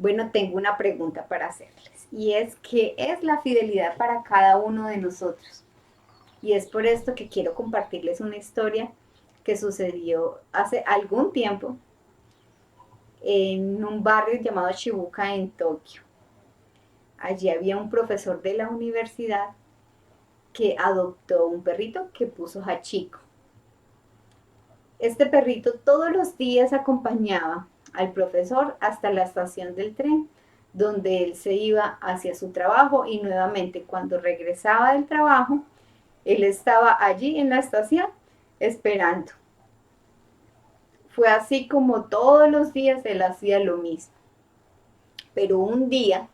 Bueno, tengo una pregunta para hacerles y es ¿qué es la fidelidad para cada uno de nosotros? Y es por esto que quiero compartirles una historia que sucedió hace algún tiempo en un barrio llamado Shibuya en Tokio. Allí había un profesor de la universidad que adoptó un perrito que puso Hachiko. Este perrito todos los días acompañaba al profesor hasta la estación del tren, donde él se iba hacia su trabajo y nuevamente cuando regresaba del trabajo, él estaba allí en la estación esperando. Fue así como todos los días él hacía lo mismo. Pero un día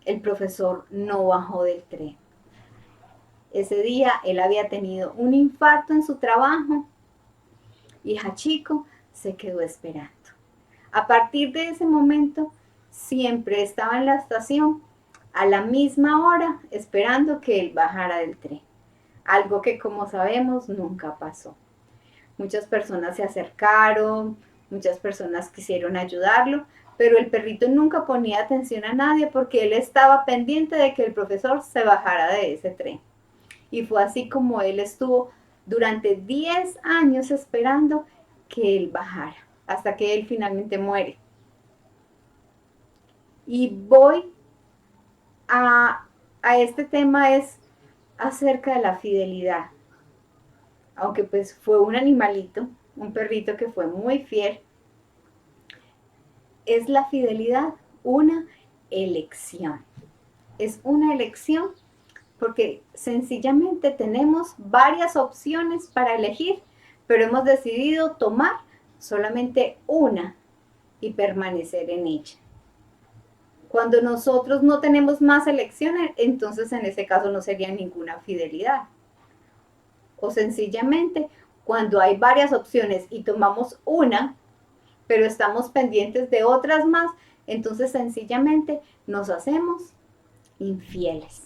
el profesor no bajó del tren. Ese día él había tenido un infarto en su trabajo y Hachiko se quedó esperando. A partir de ese momento, siempre estaba en la estación a la misma hora esperando que él bajara del tren. Algo que, como sabemos, nunca pasó. Muchas personas se acercaron, muchas personas quisieron ayudarlo, pero el perrito nunca ponía atención a nadie porque él estaba pendiente de que el profesor se bajara de ese tren. Y fue así como él estuvo durante 10 años esperando que él bajara, hasta que él finalmente muere. Y voy a, a este tema es acerca de la fidelidad. Aunque pues fue un animalito, un perrito que fue muy fiel, es la fidelidad una elección. Es una elección porque sencillamente tenemos varias opciones para elegir, pero hemos decidido tomar solamente una y permanecer en ella. Cuando nosotros no tenemos más elecciones, entonces en ese caso no sería ninguna fidelidad. O sencillamente, cuando hay varias opciones y tomamos una, pero estamos pendientes de otras más, entonces sencillamente nos hacemos infieles.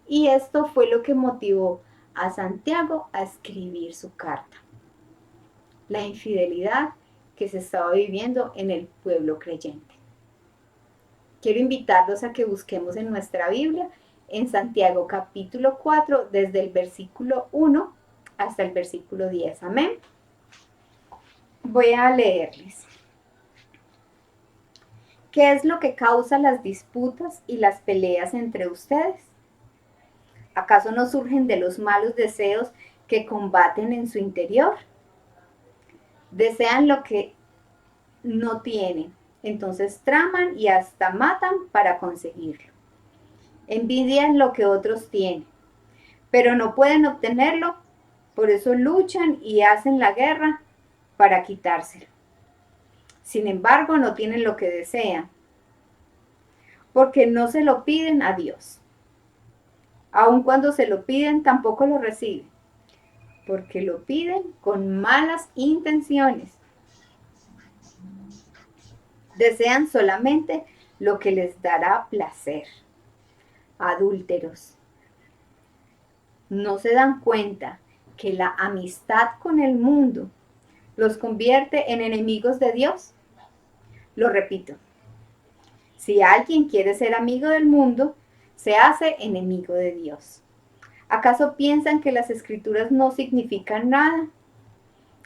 Y esto fue lo que motivó a Santiago a escribir su carta. La infidelidad que se estaba viviendo en el pueblo creyente. Quiero invitarlos a que busquemos en nuestra Biblia, en Santiago capítulo 4, desde el versículo 1 hasta el versículo 10. Amén. Voy a leerles. ¿Qué es lo que causa las disputas y las peleas entre ustedes? ¿Acaso no surgen de los malos deseos que combaten en su interior? Desean lo que no tienen, entonces traman y hasta matan para conseguirlo. Envidian lo que otros tienen, pero no pueden obtenerlo, por eso luchan y hacen la guerra para quitárselo. Sin embargo, no tienen lo que desean, porque no se lo piden a Dios. Aun cuando se lo piden, tampoco lo reciben, porque lo piden con malas intenciones. Desean solamente lo que les dará placer. Adúlteros. No se dan cuenta que la amistad con el mundo los convierte en enemigos de Dios. Lo repito, si alguien quiere ser amigo del mundo, se hace enemigo de Dios. ¿Acaso piensan que las escrituras no significan nada?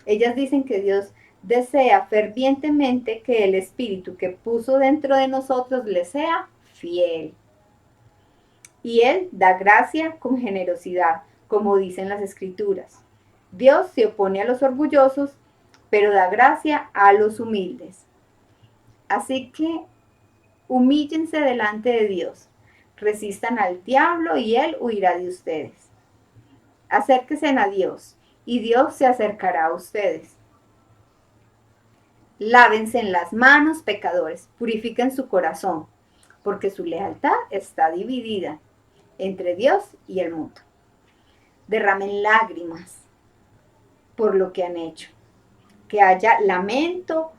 Ellas dicen que Dios desea fervientemente que el Espíritu que puso dentro de nosotros le sea fiel. Y Él da gracia con generosidad, como dicen las escrituras. Dios se opone a los orgullosos, pero da gracia a los humildes. Así que humíllense delante de Dios, resistan al diablo y Él huirá de ustedes. Acérquense a Dios y Dios se acercará a ustedes. Lávense en las manos, pecadores, purifiquen su corazón, porque su lealtad está dividida entre Dios y el mundo. Derramen lágrimas por lo que han hecho, que haya lamento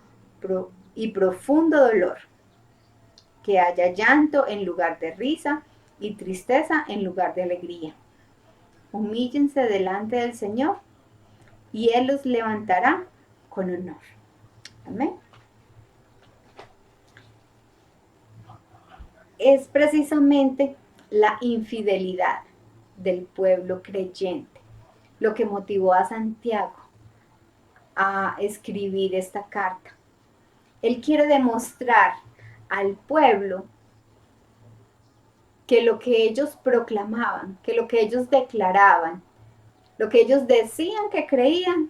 y profundo dolor, que haya llanto en lugar de risa y tristeza en lugar de alegría. Humíllense delante del Señor y Él los levantará con honor. Amén. es precisamente la infidelidad del pueblo creyente lo que motivó a Santiago a escribir esta carta. Él quiere demostrar al pueblo que lo que ellos proclamaban, que lo que ellos declaraban, lo que ellos decían que creían,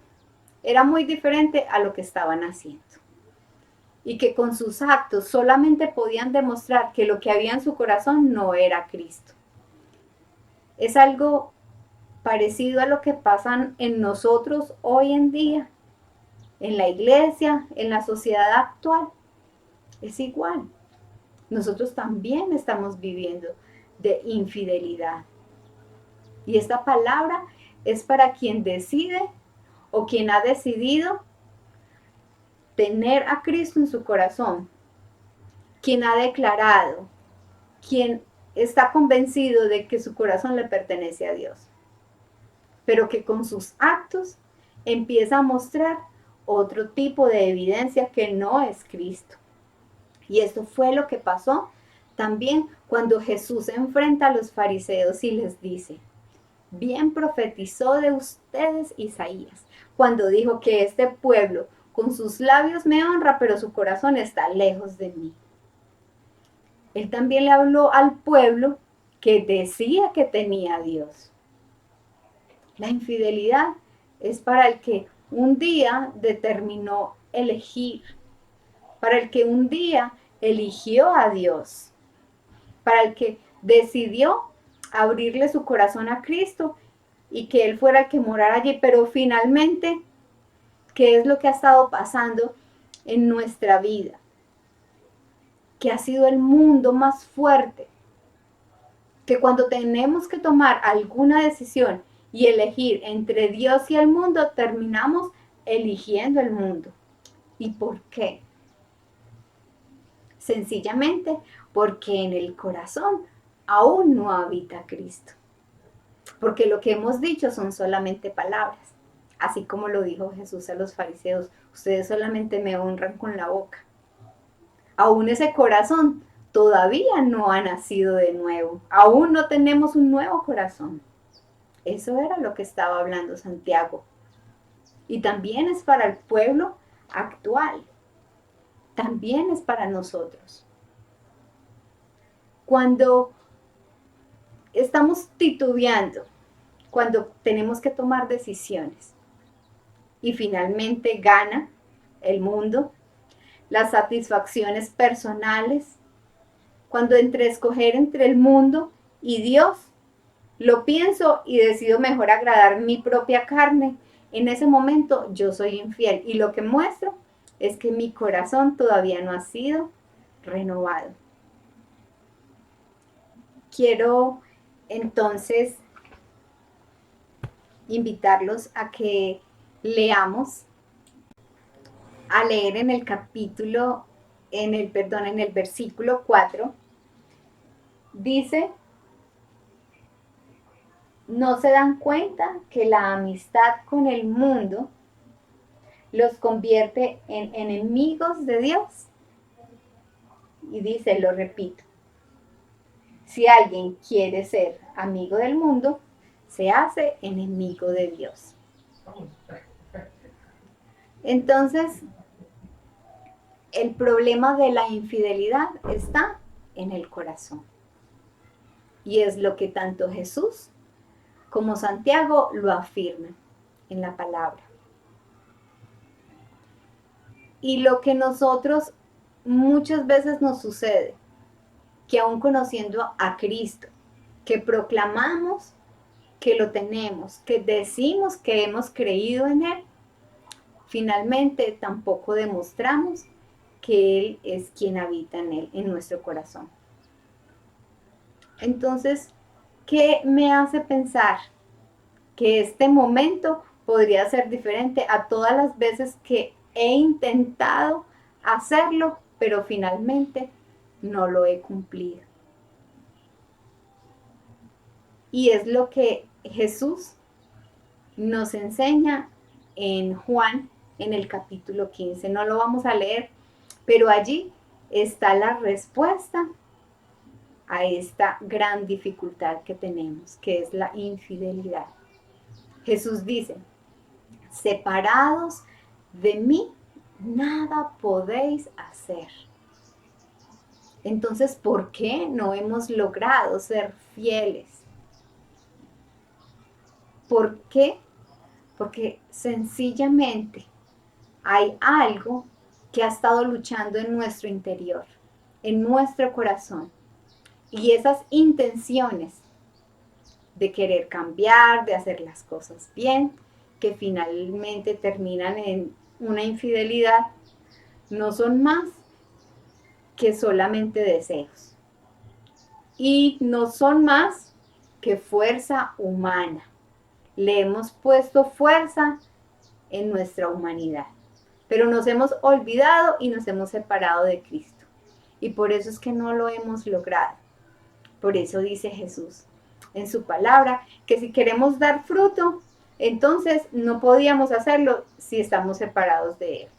era muy diferente a lo que estaban haciendo. Y que con sus actos solamente podían demostrar que lo que había en su corazón no era Cristo. Es algo parecido a lo que pasa en nosotros hoy en día, en la iglesia, en la sociedad actual. Es igual. Nosotros también estamos viviendo de infidelidad. Y esta palabra es para quien decide o quien ha decidido tener a Cristo en su corazón, quien ha declarado, quien está convencido de que su corazón le pertenece a Dios, pero que con sus actos empieza a mostrar otro tipo de evidencia que no es Cristo. Y esto fue lo que pasó también cuando Jesús se enfrenta a los fariseos y les dice: bien profetizó de ustedes Isaías, cuando dijo que este pueblo con sus labios me honra, pero su corazón está lejos de mí. Él también le habló al pueblo que decía que tenía a Dios. La infidelidad es para el que un día determinó elegir, para el que un día eligió a Dios, para el que decidió abrirle su corazón a Cristo y que Él fuera el que morara allí. Pero finalmente, ¿qué es lo que ha estado pasando en nuestra vida? Que ha sido el mundo más fuerte, que cuando tenemos que tomar alguna decisión y elegir entre Dios y el mundo, terminamos eligiendo el mundo. ¿Y por qué? Sencillamente porque en el corazón aún no habita Cristo. Porque lo que hemos dicho son solamente palabras, así como lo dijo Jesús a los fariseos: ustedes solamente me honran con la boca. Aún ese corazón todavía no ha nacido de nuevo, aún no tenemos un nuevo corazón. Eso era lo que estaba hablando Santiago. Y también es para el pueblo actual, también es para nosotros. Cuando estamos titubeando, cuando tenemos que tomar decisiones y finalmente gana el mundo, las satisfacciones personales, cuando entre escoger entre el mundo y Dios, lo pienso y decido mejor agradar mi propia carne, en ese momento yo soy infiel y lo que muestro es que mi corazón todavía no ha sido renovado. Quiero entonces invitarlos a que leamos, a leer en el capítulo, en el versículo 4, dice: ¿no se dan cuenta que la amistad con el mundo los convierte en enemigos de Dios? Y dice, lo repito: si alguien quiere ser amigo del mundo, se hace enemigo de Dios. Entonces, el problema de la infidelidad está en el corazón. Y es lo que tanto Jesús como Santiago lo afirman en la palabra. Y lo que nosotros muchas veces nos sucede, que aún conociendo a Cristo, que proclamamos que lo tenemos, que decimos que hemos creído en Él, finalmente tampoco demostramos que Él es quien habita en Él, en nuestro corazón. Entonces, ¿qué me hace pensar que este momento podría ser diferente a todas las veces que he intentado hacerlo, pero finalmente no lo he cumplido? Y es lo que Jesús nos enseña en Juan, en el capítulo 15. No lo vamos a leer, pero allí está la respuesta a esta gran dificultad que tenemos, que es la infidelidad. Jesús dice, separados de mí, nada podéis hacer. Entonces, ¿por qué no hemos logrado ser fieles? ¿Por qué? Porque sencillamente hay algo que ha estado luchando en nuestro interior, en nuestro corazón. Y esas intenciones de querer cambiar, de hacer las cosas bien, que finalmente terminan en una infidelidad, no son más que solamente deseos. Y no son más que fuerza humana. Le hemos puesto fuerza en nuestra humanidad, pero nos hemos olvidado y nos hemos separado de Cristo. Y por eso es que no lo hemos logrado. Por eso dice Jesús en su palabra que si queremos dar fruto, entonces no podíamos hacerlo si estamos separados de Él,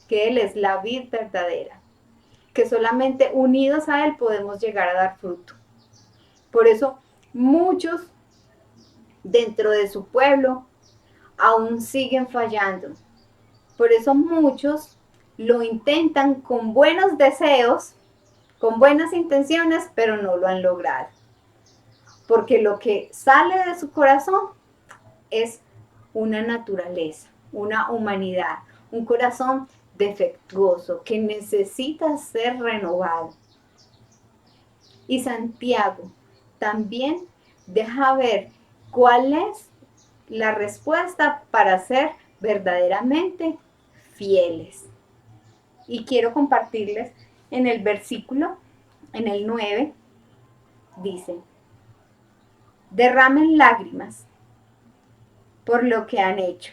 que Él es la vid verdadera, que solamente unidos a Él podemos llegar a dar fruto. Por eso muchos dentro de su pueblo aún siguen fallando. Por eso muchos lo intentan con buenos deseos, con buenas intenciones, pero no lo han logrado. Porque lo que sale de su corazón es una naturaleza, una humanidad, un corazón defectuoso que necesita ser renovado. Y Santiago también deja ver cuál es la respuesta para ser verdaderamente fieles. Y quiero compartirles en el versículo, en el 9, dice, derramen lágrimas por lo que han hecho,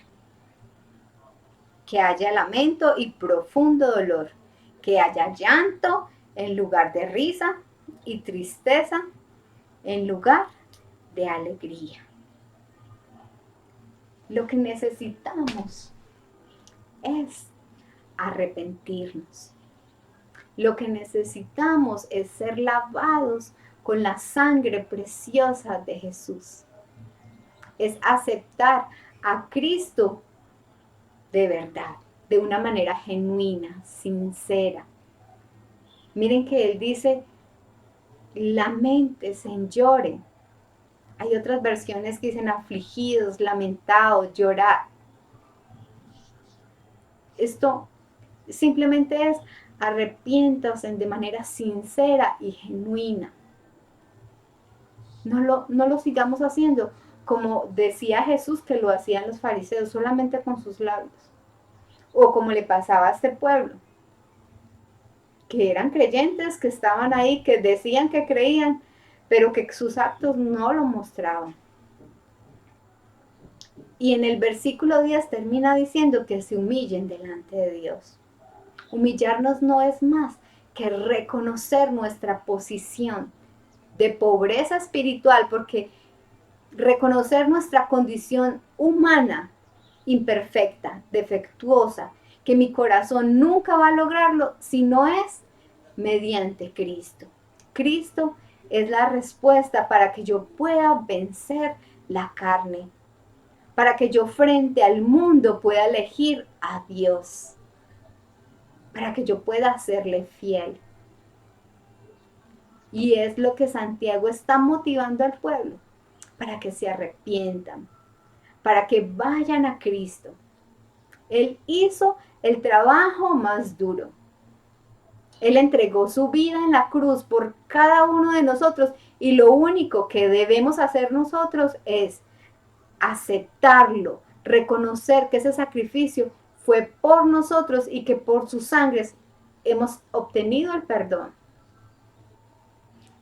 que haya lamento y profundo dolor, que haya llanto en lugar de risa y tristeza en lugar de alegría. Lo que necesitamos es arrepentirnos. Lo que necesitamos es ser lavados con la sangre preciosa de Jesús. Es aceptar a Cristo de verdad, de una manera genuina, sincera. Miren que Él dice, lamentense, lloren. Hay otras versiones que dicen afligidos, lamentados, llorar. Esto simplemente es arrepiéntanse de manera sincera y genuina. No lo sigamos haciendo como decía Jesús que lo hacían los fariseos, solamente con sus labios. O como le pasaba a este pueblo, que eran creyentes, que estaban ahí, que decían que creían, pero que sus actos no lo mostraban. Y en el versículo 10 termina diciendo que se humillen delante de Dios. Humillarnos no es más que reconocer nuestra posición de pobreza espiritual, porque reconocer nuestra condición humana, imperfecta, defectuosa, que mi corazón nunca va a lograrlo si no es mediante Cristo. Cristo es la respuesta para que yo pueda vencer la carne, para que yo frente al mundo pueda elegir a Dios, para que yo pueda serle fiel. Y es lo que Santiago está motivando al pueblo, para que se arrepientan, para que vayan a Cristo. Él hizo el trabajo más duro. Él entregó su vida en la cruz por cada uno de nosotros y lo único que debemos hacer nosotros es aceptarlo, reconocer que ese sacrificio fue por nosotros y que por sus sangres hemos obtenido el perdón.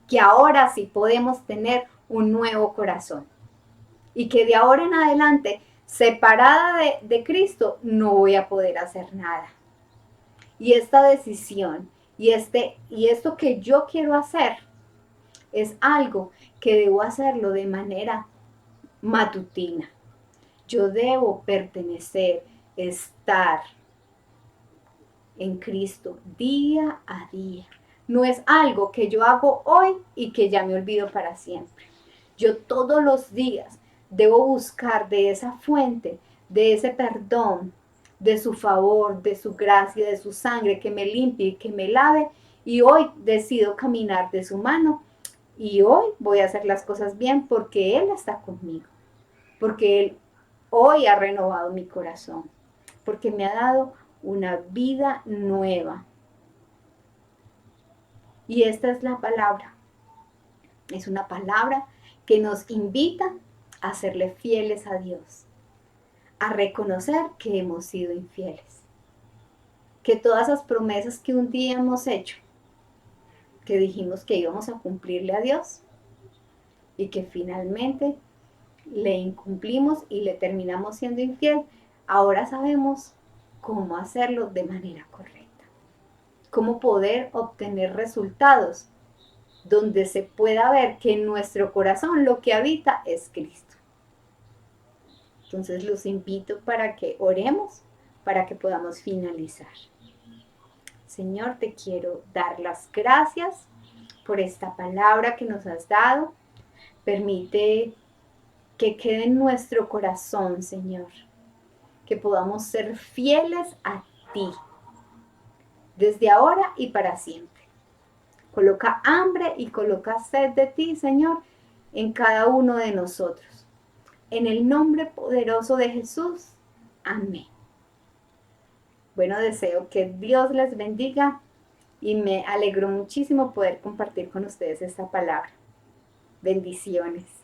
Que ahora sí podemos tener un nuevo corazón y que de ahora en adelante, separada de Cristo, no voy a poder hacer nada. Y esta decisión y esto que yo quiero hacer es algo que debo hacerlo de manera matutina. Yo debo pertenecer, estar en Cristo día a día, No es algo que yo hago hoy y que ya me olvido para siempre. Yo todos los días debo buscar de esa fuente, de ese perdón, de su favor, de su gracia, de su sangre que me limpie y que me lave. Y hoy decido caminar de su mano y hoy voy a hacer las cosas bien porque Él está conmigo, porque Él hoy ha renovado mi corazón, porque me ha dado una vida nueva. Y esta es la palabra. Es una palabra que nos invita a serle fieles a Dios, a reconocer que hemos sido infieles, que todas esas promesas que un día hemos hecho, que dijimos que íbamos a cumplirle a Dios y que finalmente le incumplimos y le terminamos siendo infiel, ahora sabemos cómo hacerlo de manera correcta, cómo poder obtener resultados donde se pueda ver que en nuestro corazón lo que habita es Cristo. Entonces los invito para que oremos, para que podamos finalizar. Señor, te quiero dar las gracias por esta palabra que nos has dado. Permite que quede en nuestro corazón, Señor, que podamos ser fieles a ti, desde ahora y para siempre. Coloca hambre y coloca sed de ti, Señor, en cada uno de nosotros. En el nombre poderoso de Jesús. Amén. Bueno, deseo que Dios les bendiga y me alegró muchísimo poder compartir con ustedes esta palabra. Bendiciones.